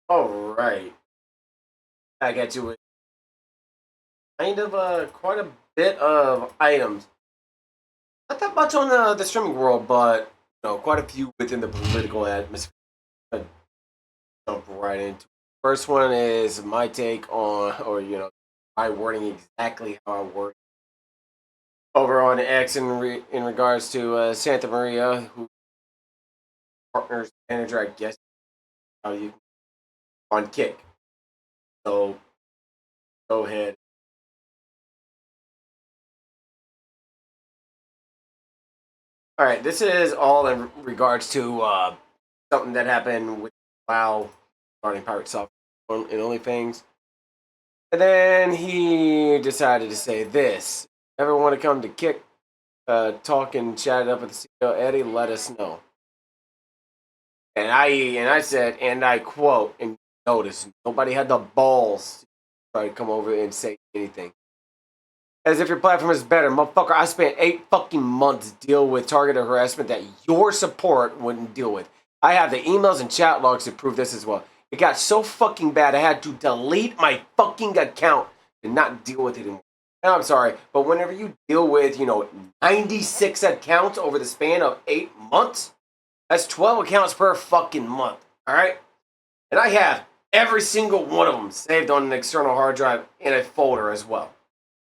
All right. I got you with kind of quite a bit of items. Not that much on the streaming world, but quite a few within the political atmosphere. I'll jump right into. First one is my take on, or my wording exactly how I word over on X in regards to Santa Maria, who partners manager, I guess, how you on Kick. So go ahead. All right, this is all in regards to something that happened with WoW regarding Pirate Software and OnlyFans. And then he decided to say this. Ever want to come to Kick, talk and chat it up with the CEO, Eddie, let us know. And I said, and I quote, and notice, nobody had the balls to try to come over and say anything. As if your platform is better. Motherfucker, I spent 8 fucking months to deal with targeted harassment that your support wouldn't deal with. I have the emails and chat logs to prove this as well. It got so fucking bad I had to delete my fucking account and not deal with it anymore. And I'm sorry, but whenever you deal with, 96 accounts over the span of 8 months, that's 12 accounts per fucking month, alright? And I have every single one of them saved on an external hard drive in a folder as well.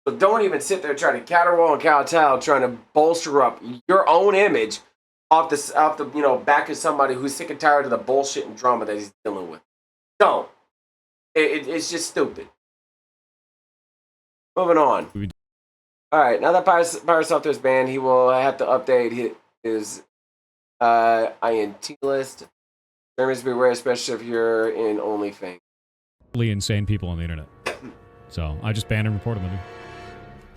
So don't even sit there trying to caterwaul and kowtow, trying to bolster up your own image off the back of somebody who's sick and tired of the bullshit and drama that he's dealing with. Don't. It's just stupid. Moving on. All right, now that Pirate Software is banned, he will have to update his INT list. Terms beware, especially if you're in OnlyFans. Insane people on the internet. So I just banned and reported them.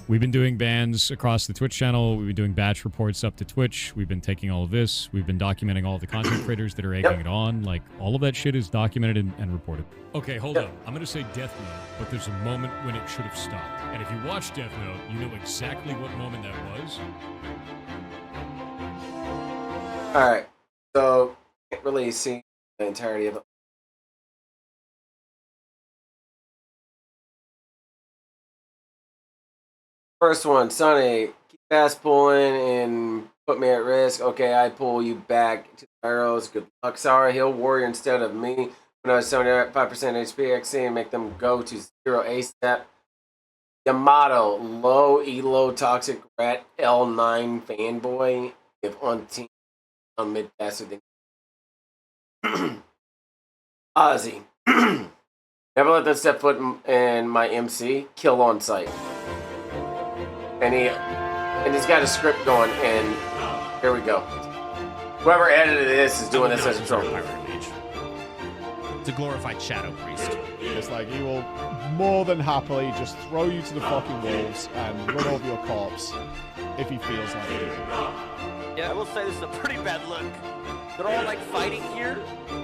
We've been doing bans across the Twitch channel. We've been doing batch reports up to Twitch. We've been taking all of this. We've been documenting all the content creators that are egging it on. Like, all of that shit is documented and reported. Okay, hold on. I'm going to say Death Note, but there's a moment when it should have stopped. And if you watch Death Note, you know exactly what moment that was. All right. So, can't really see the entirety of it. First one, Sonny, keep ass pulling and put me at risk. Okay, I pull you back to the arrows. Good luck, Sour Hill Warrior instead of me. When I was 75% HP XC and make them go to 0 ASAP. Yamato, low elo toxic rat L9 fanboy. If on team on mid faster than Ozzy. Never let them step foot in my MC. Kill on sight. And he's got a script going, and here we go. Whoever edited this is doing this as a troll. It's a glorified shadow priest. It's like he will more than happily just throw you to the fucking wolves and run over your corpse if he feels like it. Yeah, I will say this is a pretty bad look. They're all like fighting here.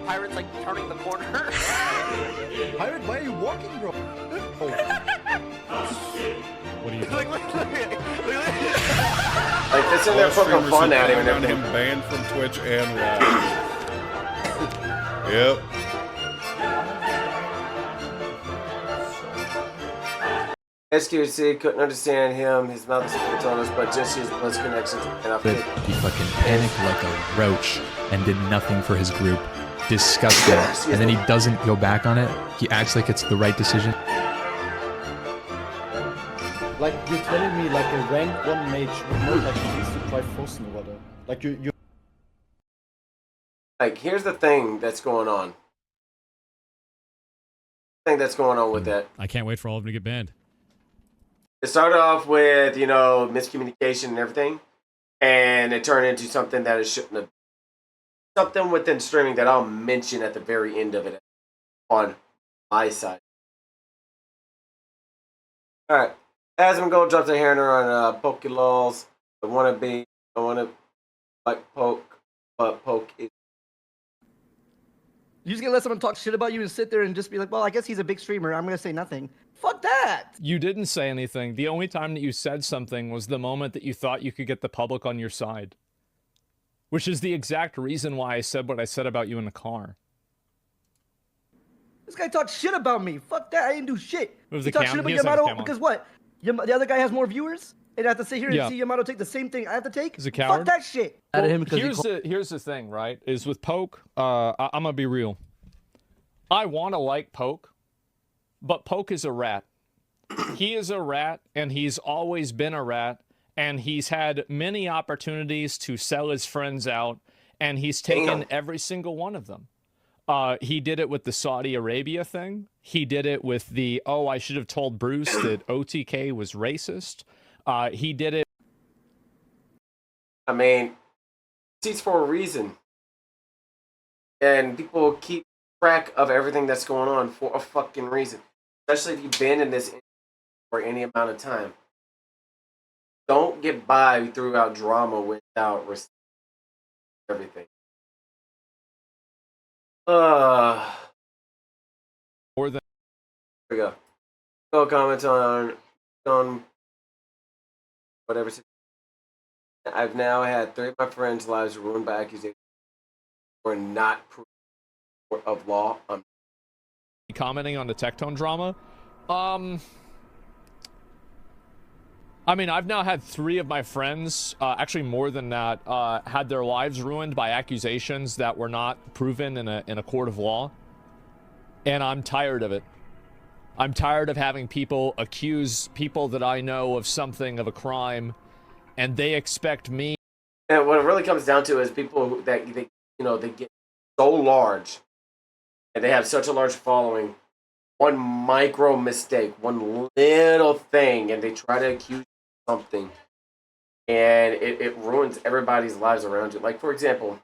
Pirate's like turning the corner. Pirate, why are you walking, bro? What do you Look, Like, this in there poking fun at him and everything. Him banned from Twitch and live. Yep. SQC couldn't understand him. His mouth is on us, but just his Blitz connections. He fucking panicked like a roach and did nothing for his group. Disgusting. And then he doesn't go back on it. He acts like it's the right decision. Like, you're telling me like a rank 1 mage would not like use to try Frozen or whatever. Like you Like, here's the thing that's going on. With that. I can't wait for all of them to get banned. It started off with, miscommunication and everything, and it turned into something that it shouldn't have. Something within streaming that I'll mention at the very end of it on my side. Alright. Asmon Gold drops a hammer on Pokelols. I want to like poke, but poke is. You just gonna let someone talk shit about you and sit there and just be like, well, I guess he's a big streamer. I'm gonna say nothing. Fuck that! You didn't say anything. The only time that you said something was the moment that you thought you could get the public on your side. Which is the exact reason why I said what I said about you in the car. This guy talks shit about me. Fuck that. I didn't do shit. Move He the talks cam- shit about he doesn't have his Yamato cam on. because what? The other guy has more viewers, and I have to sit here and Yeah. see Yamato take the same thing I have to take. He's a Fuck coward. that shit. Well, At him because here's the thing, right? Is with Poke, I'm gonna be real. I want to like Poke, but Poke is a rat. He is a rat, and he's always been a rat, and he's had many opportunities to sell his friends out, and he's taken every single one of them. He did it with the Saudi Arabia thing. He did it with the, I should have told Bruce that OTK was racist. He did it. I mean, it's for a reason. And people keep track of everything that's going on for a fucking reason. Especially if you've been in this for any amount of time. Don't get by throughout drama without everything. More than Here we go. No comments on whatever. I've now had 3 of my friends' lives ruined by accusations or not proof of law. commenting on the Tectone drama. I mean, I've now had 3 of my friends, actually more than that, had their lives ruined by accusations that were not proven in a court of law. And I'm tired of it. I'm tired of having people accuse people that I know of something, of a crime, and they expect me. And what it really comes down to is people that they get so large and they have such a large following. One micro mistake, one little thing, and they try to accuse something, and it ruins everybody's lives around you. Like, for example,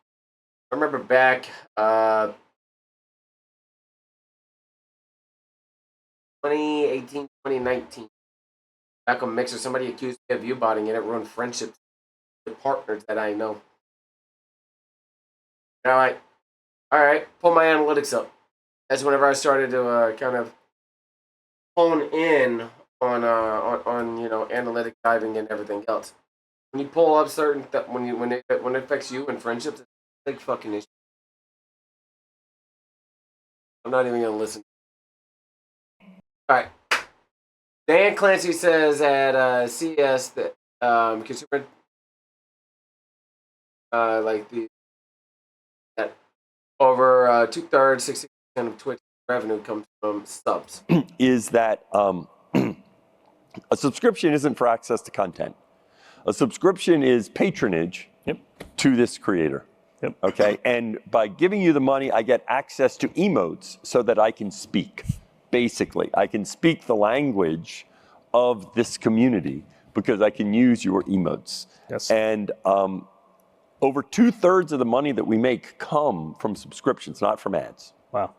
I remember back 2018, 2019, back on Mixer, somebody accused me of U-botting, and it ruined friendships with partners that I know. And I'm like, all right, pull my analytics up. That's whenever I started to kind of hone in on analytic diving and everything else. When you pull up certain when it affects you and friendships, it's a big fucking issue. I'm not even gonna listen. All right. Dan Clancy says at CES that consumer that over 2/3, 60% of Twitch revenue comes from subs. Is that a subscription isn't for access to content. A subscription is patronage to this creator. Yep. Okay, and by giving you the money, I get access to emotes so that I can speak. Basically, I can speak the language of this community because I can use your emotes. Yes. And over 2/3 of the money that we make come from subscriptions, not from ads. Wow.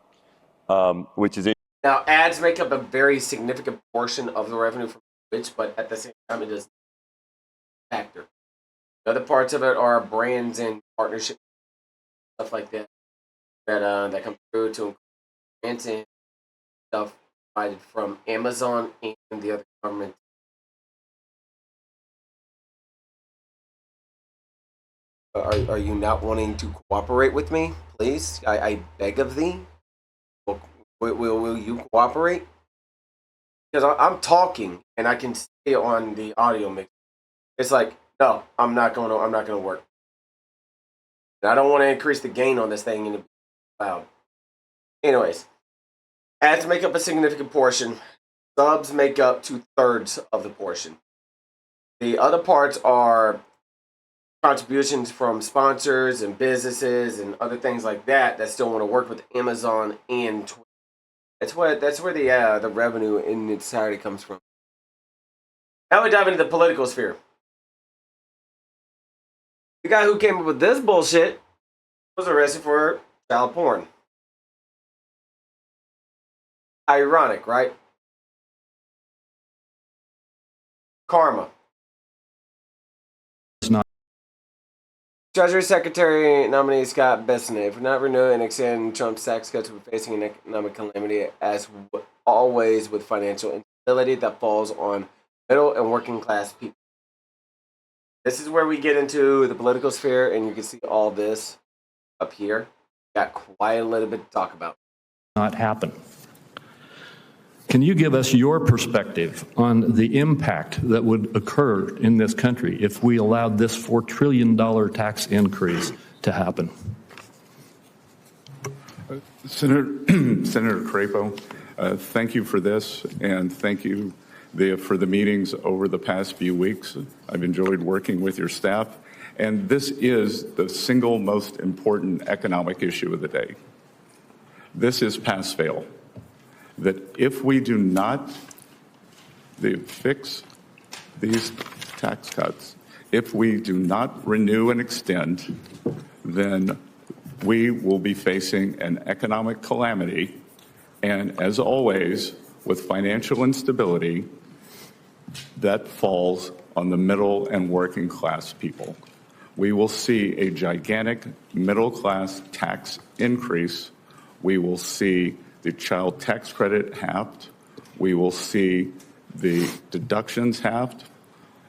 Which is Now, ads make up a very significant portion of the revenue from Twitch, but at the same time, it is a factor. The other parts of it are brands and partnerships, stuff like that, that come through to grants and stuff provided from Amazon and the other government. Are you not wanting to cooperate with me, please? I beg of thee. Will you cooperate? Because I'm talking and I can stay on the audio mix. It's like, no, I'm not going to work. And I don't want to increase the gain on this thing and it be loud. Anyways, ads make up a significant portion. Subs make up 2/3 of the portion. The other parts are contributions from sponsors and businesses and other things like that still want to work with Amazon and Twitch. That's where the revenue in its entirety comes from. Now we dive into the political sphere. The guy who came up with this bullshit was arrested for child porn. Ironic, right? Karma. It's not. Treasury Secretary nominee Scott Bessent for not renewing and extending Trump's tax cuts for facing an economic calamity, as always with financial instability that falls on middle and working class people. This is where we get into the political sphere, and you can see all this up here. Got quite a little bit to talk about. Not happen. Can you give us your perspective on the impact that would occur in this country if we allowed this $4 trillion tax increase to happen? Senator Crapo, thank you for this, and thank you for the meetings over the past few weeks. I've enjoyed working with your staff, and this is the single most important economic issue of the day. This is pass-fail. That if we do not fix these tax cuts, if we do not renew and extend, then we will be facing an economic calamity. And as always, with financial instability, that falls on the middle and working class people. We will see a gigantic middle class tax increase. We will see the child tax credit halved. We will see the deductions halved.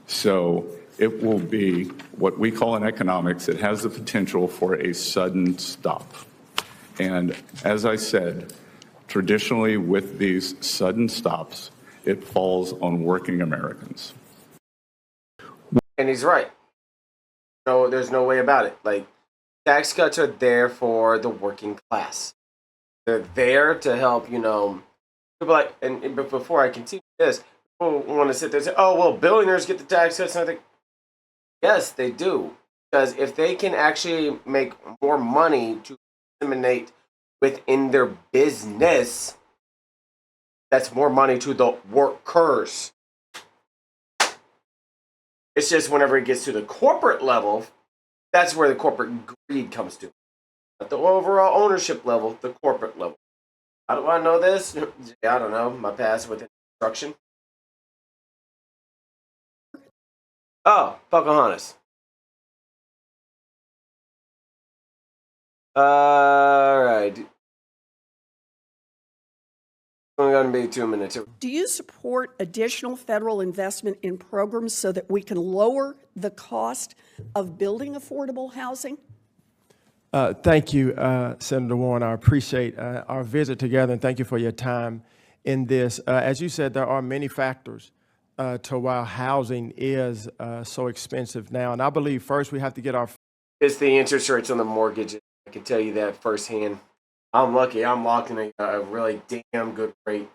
So it will be what we call in economics, it has the potential for a sudden stop. And as I said, traditionally with these sudden stops, it falls on working Americans. And he's right. No, there's no way about it. Like, tax cuts are there for the working class. They're there to help, people like, but before I continue this, people want to sit there and say, oh, well, billionaires get the tax cuts. And I think, yes, they do. Because if they can actually make more money to disseminate within their business, that's more money to the workers. It's just whenever it gets to the corporate level, that's where the corporate greed comes to. At the overall ownership level, the corporate level. How do I know this? I don't know. My past with construction. Oh, Pocahontas. All right. Only going to be 2 minutes. Do you support additional federal investment in programs so that we can lower the cost of building affordable housing? Thank you, Senator Warren. I appreciate our visit together, and thank you for your time in this. As you said, there are many factors to why housing is so expensive now, and I believe first we have to get our... It's the interest rates on the mortgage. I can tell you that firsthand. I'm lucky. I'm locked in a really damn good rate.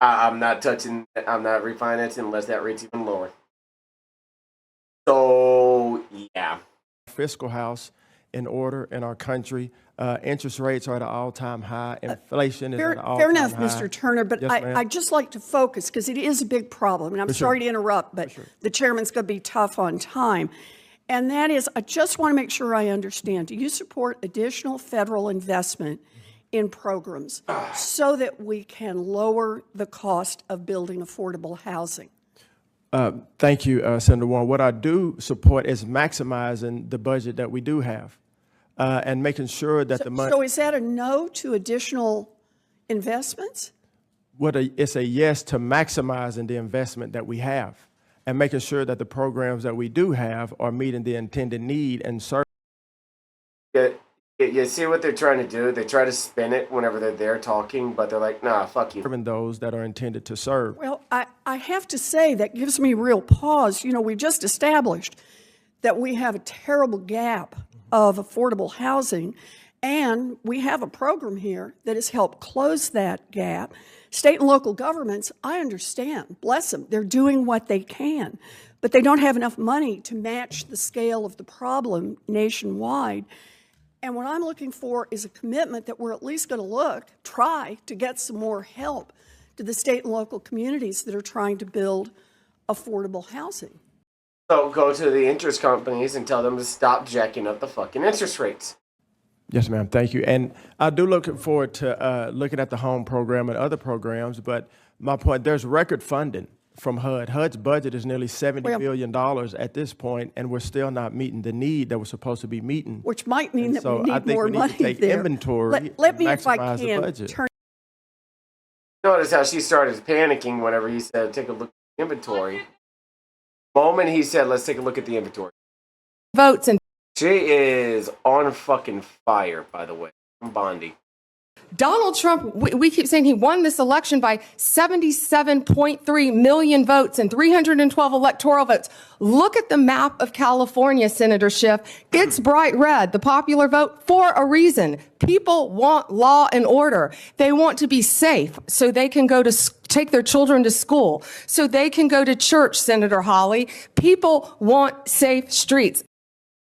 I'm not refinancing unless that rate's even lower. So, yeah. Fiscal house in order in our country. Interest rates are at an all-time high. Inflation is at an all-time high. Fair enough, Mr. Turner, but yes, I'd just like to focus because it is a big problem. And I'm sorry to interrupt, but the chairman's going to be tough on time. And that is, I just want to make sure I understand. Do you support additional federal investment in programs so that we can lower the cost of building affordable housing? Thank you, Senator Warren. What I do support is maximizing the budget that we do have and making sure that the money... So is that a no to additional investments? It's a yes to maximizing the investment that we have and making sure that the programs that we do have are meeting the intended need and serve. You see what they're trying to do? They try to spin it whenever they're there talking, but they're like, nah, fuck you. Those that are intended to serve. Well, I have to say that gives me real pause. We just established that we have a terrible gap of affordable housing, and we have a program here that has helped close that gap. State and local governments, I understand, bless them, they're doing what they can, but they don't have enough money to match the scale of the problem nationwide. And what I'm looking for is a commitment that we're at least going to try to get some more help to the state and local communities that are trying to build affordable housing. So go to the interest companies and tell them to stop jacking up the fucking interest rates. Yes, ma'am. Thank you. And I do look forward to looking at the home program and other programs. But my point, there's record funding from HUD. HUD's budget is nearly $70 billion at this point, and we're still not meeting the need that we're supposed to be meeting. Which might mean that we need more money there. So I think we need to take inventory let me, and if I maximize the can, budget. Notice how she started panicking whenever he said, take a look at the inventory. The moment he said, let's take a look at the inventory. Votes and she is on fucking fire, by the way, from Bondi. Donald Trump, we keep saying he won this election by 77.3 million votes and 312 electoral votes. Look at the map of California, Senator Schiff. It's bright red, the popular vote, for a reason. People want law and order. They want to be safe so they can go to take their children to school, so they can go to church, Senator Hawley. People want safe streets.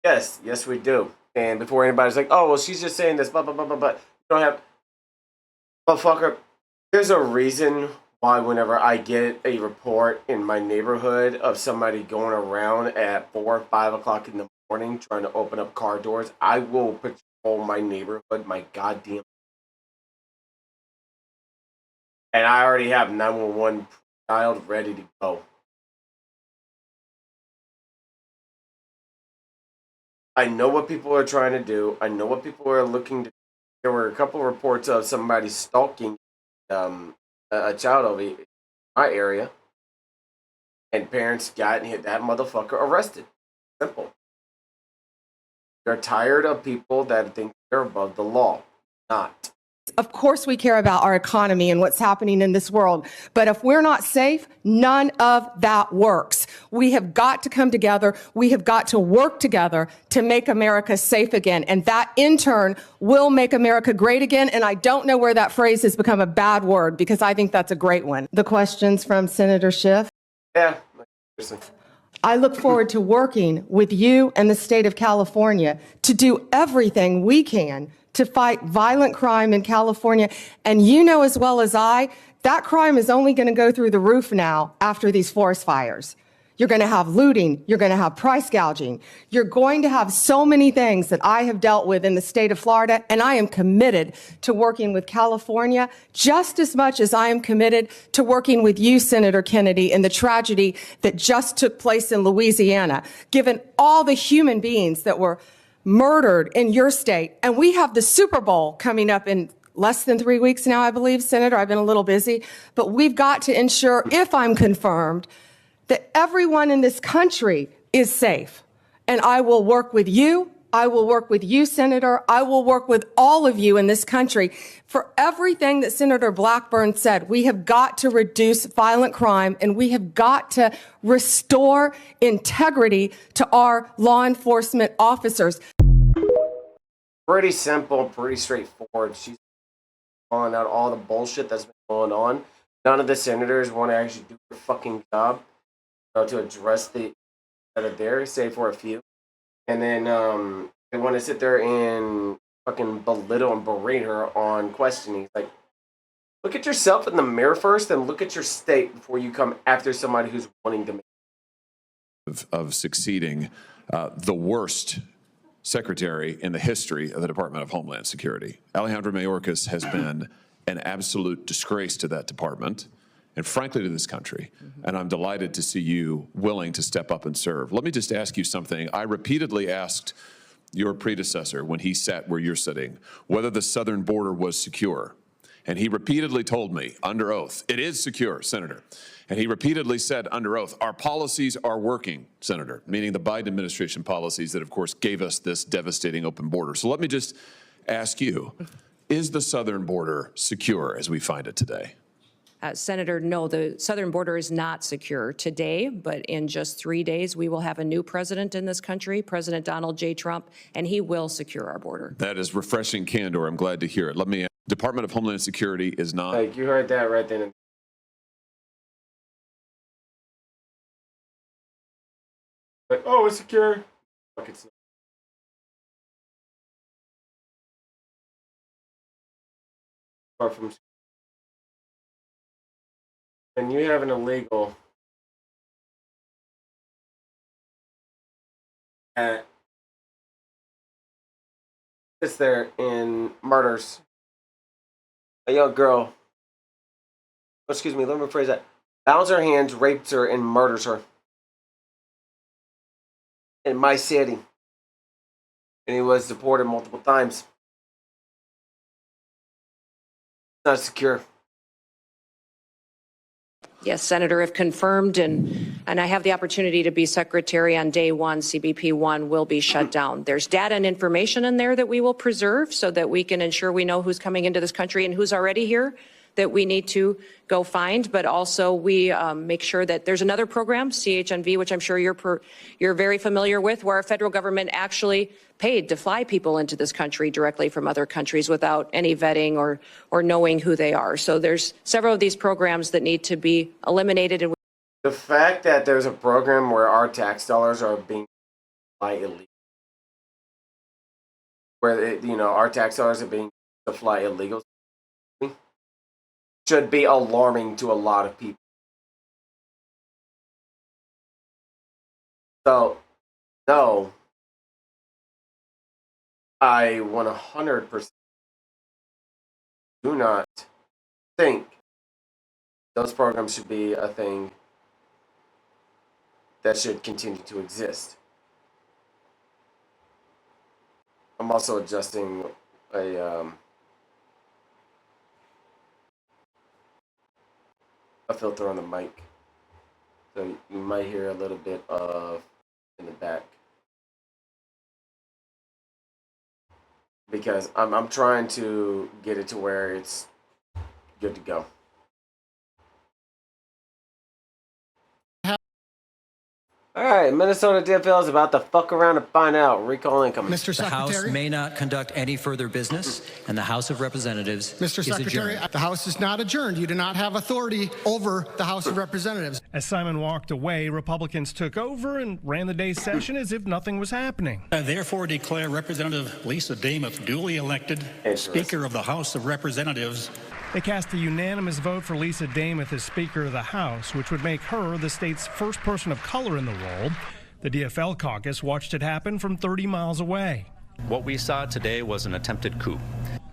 Yes, we do. And before anybody's like, oh, well, she's just saying this, blah, blah, blah, blah, blah. You don't have... Motherfucker, there's a reason why whenever I get a report in my neighborhood of somebody going around at 4 or 5 o'clock in the morning trying to open up car doors, I will patrol my neighborhood, my goddamn... And I already have 911 dialed ready to go. I know what people are trying to do. I know what people are looking to do. There were a couple of reports of somebody stalking a child over my area. And parents got that motherfucker arrested. Simple. They're tired of people that think they're above the law. Not. Of course we care about our economy and what's happening in this world. But if we're not safe, none of that works. We have got to come together. We have got to work together to make America safe again. And that, in turn, will make America great again. And I don't know where that phrase has become a bad word, because I think that's a great one. The questions from Senator Schiff? Yeah. I look forward to working with you and the state of California to do everything we can to fight violent crime in California. And you know as well as I, that crime is only going to go through the roof now after these forest fires. You're going to have looting. You're going to have price gouging. You're going to have so many things that I have dealt with in the state of Florida, and I am committed to working with California just as much as I am committed to working with you, Senator Kennedy, in the tragedy that just took place in Louisiana, given all the human beings that were murdered in your state. And we have the Super Bowl coming up in less than 3 weeks now, I believe, Senator. I've been a little busy. But we've got to ensure, if I'm confirmed, that everyone in this country is safe. And I will work with you. I will work with you, Senator. I will work with all of you in this country for everything that Senator Blackburn said. We have got to reduce violent crime, and we have got to restore integrity to our law enforcement officers. Pretty simple, pretty straightforward. She's calling out all the bullshit that's been going on. None of the senators want to actually do their fucking job, to address the that are there, save for a few. And then they want to sit there and fucking belittle and berate her on questioning. Like, look at yourself in the mirror first, and look at your state before you come after somebody who's wanting to make of succeeding the worst secretary in the history of the Department of Homeland Security. Alejandro Mayorkas has been an absolute disgrace to that department and frankly to this country. And I'm delighted to see you willing to step up and serve. Let me just ask you something. I repeatedly asked your predecessor when he sat where you're sitting whether the southern border was secure. And he repeatedly told me under oath, it is secure, Senator. And he repeatedly said under oath, our policies are working, Senator, meaning the Biden administration policies that, of course, gave us this devastating open border. So let me just ask you, is the southern border secure as we find it today? Senator, no, the southern border is not secure today, but in just 3 days, we will have a new president in this country, President Donald J. Trump, and he will secure our border. That is refreshing candor. I'm glad to hear it. Let me ask, Department of Homeland Security is not... Like, you heard that right then. Like, oh, it's secure. Fuck, it's not. Far from... And you have an illegal that sits there and murders a young girl. Excuse me, let me rephrase that. Bounds her hands, rapes her, and murders her in my city. And he was deported multiple times. It's not secure. Yes, Senator, if confirmed, and I have the opportunity to be secretary on day one, CBP 1 will be shut down. There's data and information in there that we will preserve so that we can ensure we know who's coming into this country and who's already here that we need to go find, but also we make sure that there's another program, CHNV, which I'm sure you're very familiar with, where our federal government actually paid to fly people into this country directly from other countries without any vetting or knowing who they are. So there's several of these programs that need to be eliminated. And the fact that there's a program where our tax dollars are being fly illegal, where our tax dollars are being to fly illegal, should be alarming to a lot of people. So, no, I 100% do not think those programs should be a thing that should continue to exist. I'm also adjusting a filter on the mic, so you might hear a little bit of in the back, because I'm trying to get it to where it's good to go. All right, Minnesota DFL is about to fuck around and find out. Recall incoming. Mr. Secretary, the House may not conduct any further business, and the House of Representatives Mr. Secretary, the House is not adjourned. You do not have authority over the House of Representatives. As Simon walked away, Republicans took over and ran the day's session as if nothing was happening. I therefore declare Representative Lisa Damoth duly elected Speaker of the House of Representatives. They cast a unanimous vote for Lisa Damoth as Speaker of the House, which would make her the state's first person of color in the role. The DFL caucus watched it happen from 30 miles away. What we saw today was an attempted coup.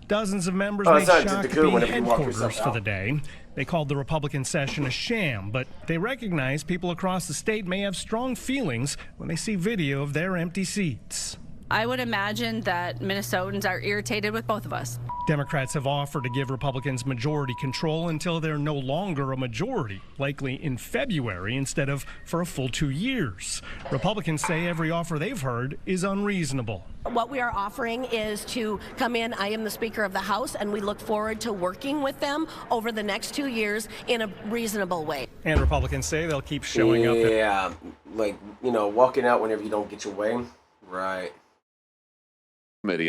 Dozens of members made Shakopee headquarters for the day. They called the Republican session a sham, but they recognize people across the state may have strong feelings when they see video of their empty seats. I would imagine that Minnesotans are irritated with both of us. Democrats have offered to give Republicans majority control until they're no longer a majority, likely in February instead of for a full 2 years. Republicans say every offer they've heard is unreasonable. What we are offering is to come in. I am the Speaker of the House, and we look forward to working with them over the next 2 years in a reasonable way. And Republicans say they'll keep showing up. Yeah, like, walking out whenever you don't get your way. Right. Committee.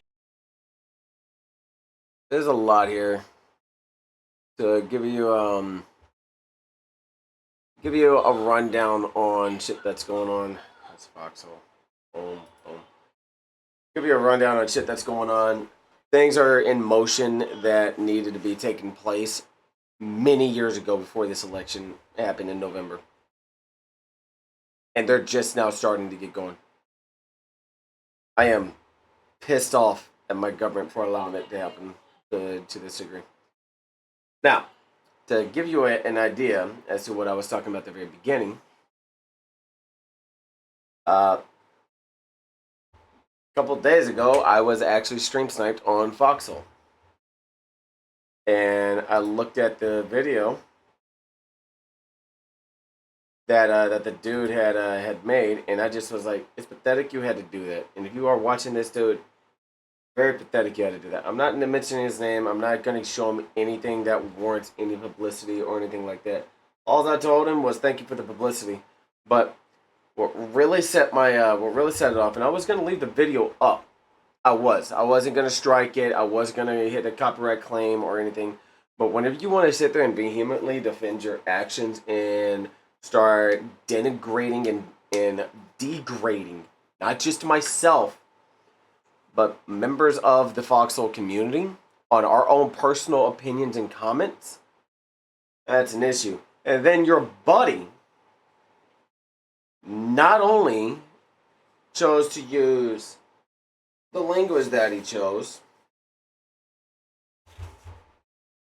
There's a lot here to give you a rundown on shit that's going on. That's Foxhole. Boom, boom. Give you a rundown on shit that's going on. Things are in motion that needed to be taking place many years ago before this election happened in November. And they're just now starting to get going. I am pissed off at my government for allowing it to happen to this degree. Now, to give you an idea as to what I was talking about at the very beginning, a couple of days ago, I was actually stream sniped on Foxhole. And I looked at the video that the dude had made, and I just was like, it's pathetic you had to do that. And if you are watching this, dude, very pathetic you had to do that. I'm not mentioning his name. I'm not going to show him anything that warrants any publicity or anything like that. All I told him was thank you for the publicity. But what really set it off, and I was going to leave the video up. I wasn't going to strike it. I wasn't going to hit a copyright claim or anything. But whenever you want to sit there and vehemently defend your actions and start denigrating and degrading, not just myself, but members of the Foxhole community on our own personal opinions and comments, that's an issue. And then your buddy not only chose to use the language that he chose,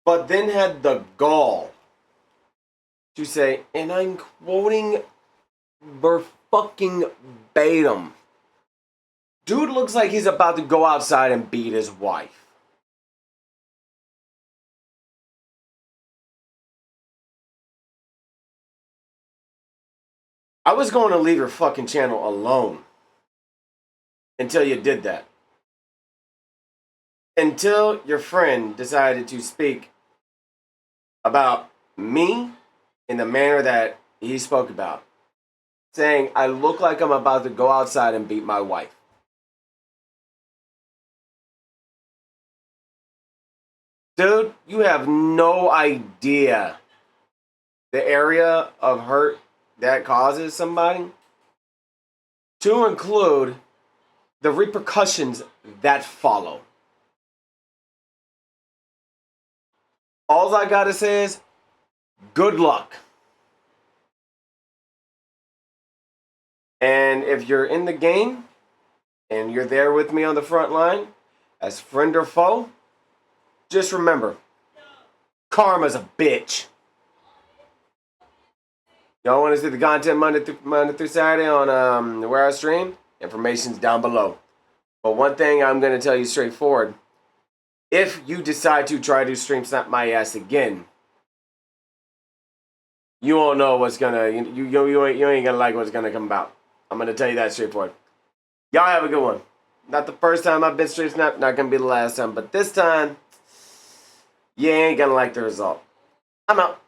but then had the gall to say, and I'm quoting verbatim, dude looks like he's about to go outside and beat his wife. I was going to leave your fucking channel alone until you did that. Until your friend decided to speak about me in the manner that he spoke about. Saying, I look like I'm about to go outside and beat my wife. Dude, you have no idea the area of hurt that causes somebody, to include the repercussions that follow. All I gotta say is, good luck. And if you're in the game, and you're there with me on the front line, as friend or foe, just remember, karma's a bitch. Y'all want to see the content Monday through Saturday on where I stream? Information's down below. But one thing I'm going to tell you straightforward. If you decide to try to stream snap my ass again, you won't know what's going to... You ain't going to like what's going to come about. I'm going to tell you that straightforward. Y'all have a good one. Not the first time I've been stream snap. Not going to be the last time. But this time, you ain't going to like the result. I'm out.